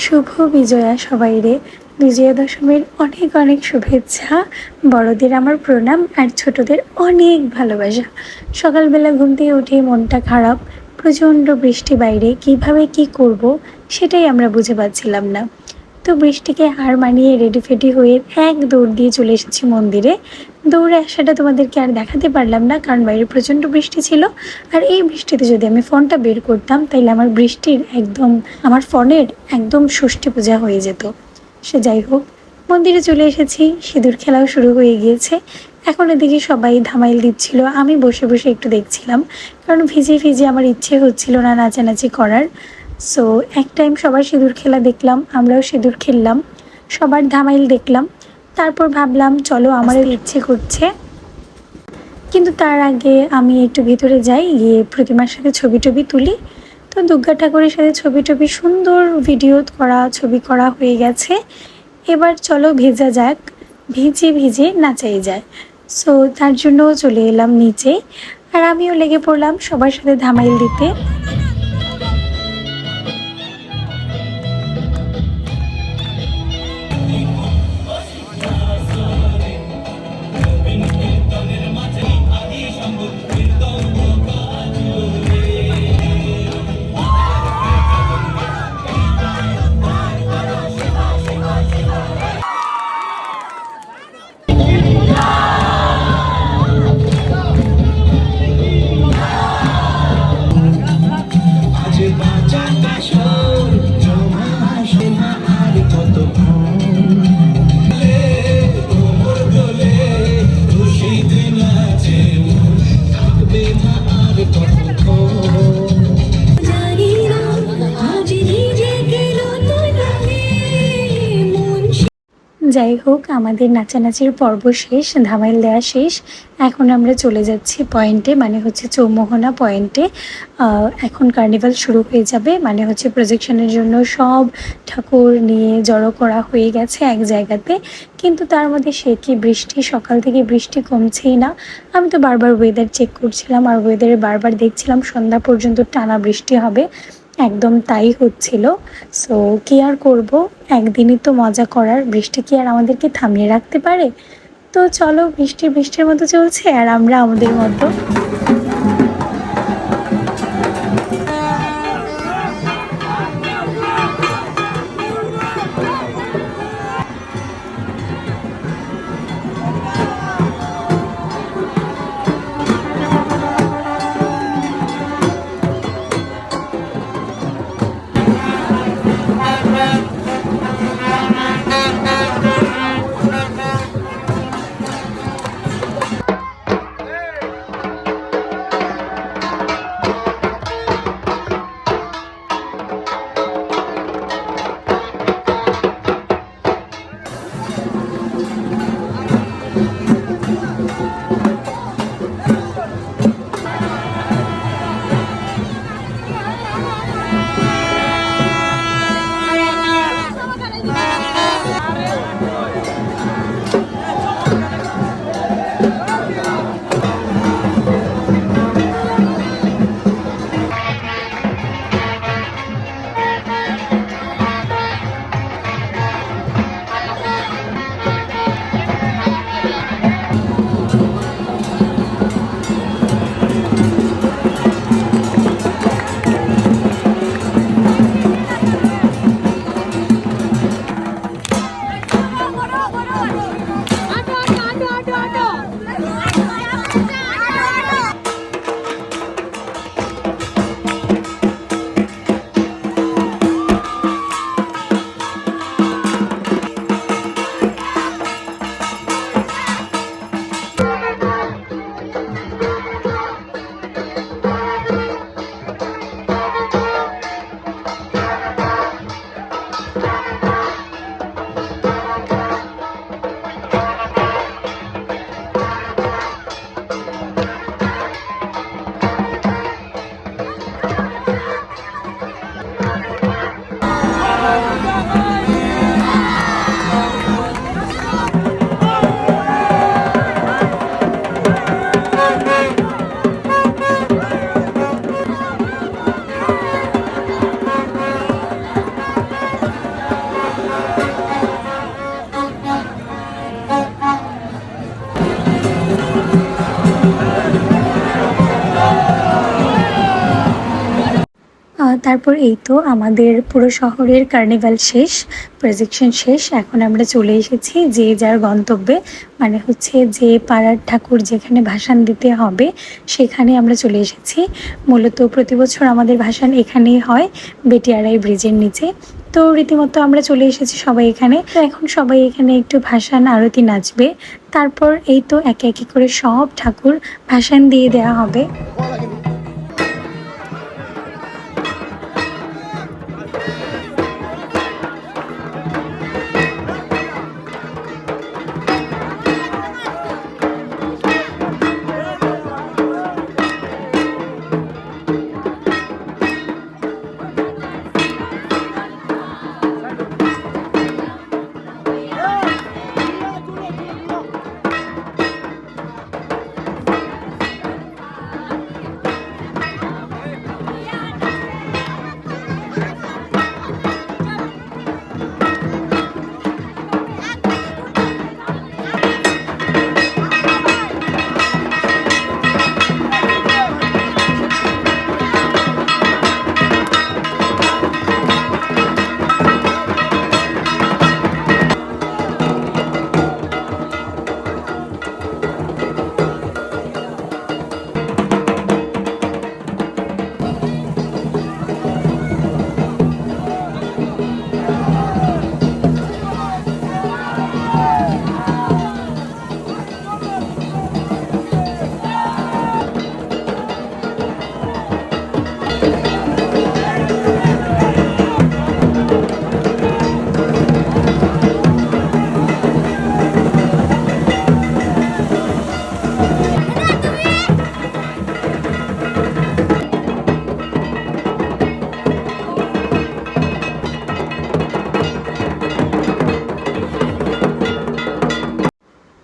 শুভ বিজয়া সবাইরে। বিজয়া দশমীর অনেক অনেক শুভেচ্ছা। বড়দের আমার প্রণাম আর ছোটদের অনেক ভালোবাসা। সকালবেলা ঘুম থেকে উঠে মনটা খারাপ, প্রচণ্ড বৃষ্টি বাইরে, কিভাবে কি করব সেটাই আমরা বুঝে পাচ্ছিলাম না। তো বৃষ্টিকে হার মানিয়ে রেডি ফেডি হয়ে এক দৌড় দিয়ে চলে এসেছি মন্দিরে। দৌড়ে আসাটা তোমাদেরকে আর দেখাতে পারলাম না, কারণ বাইরে প্রচণ্ড বৃষ্টি ছিল। আর এই বৃষ্টিতে যদি আমি ফোনটা বের করতাম তাইলে আমার ফোনের একদম ষষ্ঠী পূজা হয়ে যেত। সে যাই হোক, মন্দিরে চলে এসেছি, সিঁদুর খেলাও শুরু হয়ে গিয়েছে। এখন এদিকে সবাই ধামাইল দিচ্ছিল, আমি বসে বসে একটু দেখছিলাম, কারণ ভিজে ভিজে আমার ইচ্ছে হচ্ছিল না নাচানাচি করার। সো এক টাইম সবার সিঁদুর খেলা দেখলাম, আমরাও সিঁদুর খেললাম, সবার ধামাইল দেখলাম। তারপর ভাবলাম চলো, আমারও ইচ্ছে করছে। কিন্তু তার আগে আমি একটু ভিতরে যাই, গিয়ে প্রতিমার সাথে ছবি টবি তুলি। তো দুর্গা ঠাকুরের সাথে ছবি টবি সুন্দর ভিডিও করা, ছবি করা হয়ে গেছে। এবার চলো ভেজা যাক, ভিজে ভিজে নাচাই যায়। সো তার জন্য চলে এলাম নিচে, আর আমিও লেগে পড়লাম সবার সাথে ধামাইল দিতে। যাই হোক, আমাদের নাচানাচির পর্ব শেষ, ধামাইল দেওয়া শেষ। এখন আমরা চলে যাচ্ছি পয়েন্টে, মানে হচ্ছে চৌমোহনা পয়েন্টে। এখন কার্নিভাল শুরু হয়ে যাবে, মানে হচ্ছে প্রজেকশনের জন্য সব ঠাকুর নিয়ে জড়ো করা হয়ে গেছে এক জায়গাতে। কিন্তু তার মধ্যে সে কি বৃষ্টি, সকাল থেকে বৃষ্টি কমছেই না। আমি তো বারবার ওয়েদার চেক করছিলাম, আর ওয়েদারে বারবার দেখছিলাম সন্ধ্যা পর্যন্ত টানা বৃষ্টি হবে, একদম তাই হচ্ছিল। সো কি আর করব, একদিনই তো মজা করার, বৃষ্টি কি আর আমাদেরকে থামিয়ে রাখতে পারে। তো চলো, বৃষ্টির মতো চলছে আর আমরা আমাদের মতো। তারপর এই তো আমাদের পুরো শহরের কার্নিভাল শেষ, প্রজেকশন শেষ। এখন আমরা চলে এসেছি যে যার গন্তব্যে, মানে হচ্ছে যে পাড়ার ঠাকুর যেখানে ভাসান দিতে হবে সেখানে আমরা চলে এসেছি। মূলত প্রতি বছর আমাদের ভাসান এখানেই হয়, বেটিয়ারাই ব্রিজের নিচে। তো রীতিমতো আমরা চলে এসেছি সবাই এখানে। তো এখন সবাই এখানে একটু ভাসান আরতি নাচবে। তারপর এই তো একে একে করে সব ঠাকুর ভাসান দিয়ে দেওয়া হবে।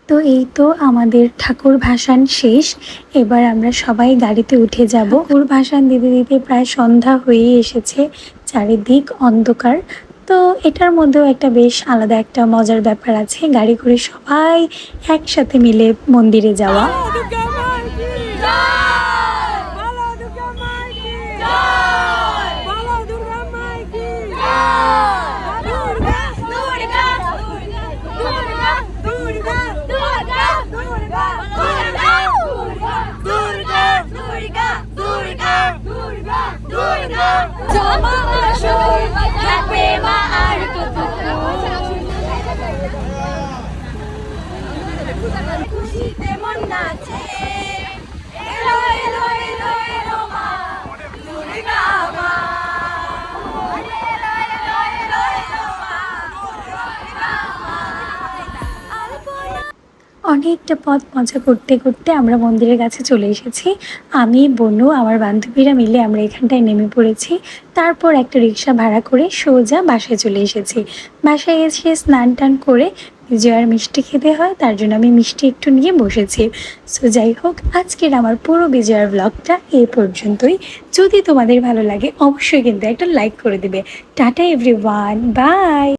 তো এই তো আমাদের ঠাকুর ভাসান শেষ। এবার আমরা সবাই গাড়িতে উঠে যাব। ঠাকুর ভাসান দিতে দিতে প্রায় সন্ধ্যা হয়ে এসেছে, চারিদিক অন্ধকার। তো এটার মধ্যেও একটা বেশ আলাদা একটা মজার ব্যাপার আছে, গাড়ি করে সবাই একসাথে মিলে মন্দিরে যাওয়া। খুশিতে মন নাচে, এলো এলো এলো এলো মা দুর্গা মা, এলো এলো এলো এলো মা দুর্গা মা। অনেকটা পথ মজা করতে করতে আমরা মন্দিরের কাছে চলে এসেছি। আমি, বনু, আমার বান্ধবীরা মিলে আমরা এখানটায় নেমে পড়েছি। তারপর একটা রিক্সা ভাড়া করে সোজা বাসায় চলে এসেছি। বাসায় এসে স্নান টান করে বিজয়ার মিষ্টি খেতে হয়, তার জন্য আমি মিষ্টি একটু নিয়ে বসেছি। সো যাই হোক, আজকের আমার পুরো বিজয়ার ব্লগটা এই পর্যন্তই। যদি তোমাদের ভালো লাগে অবশ্যই কিন্তু একটা লাইক করে দিবে। Ta-ta everyone, by.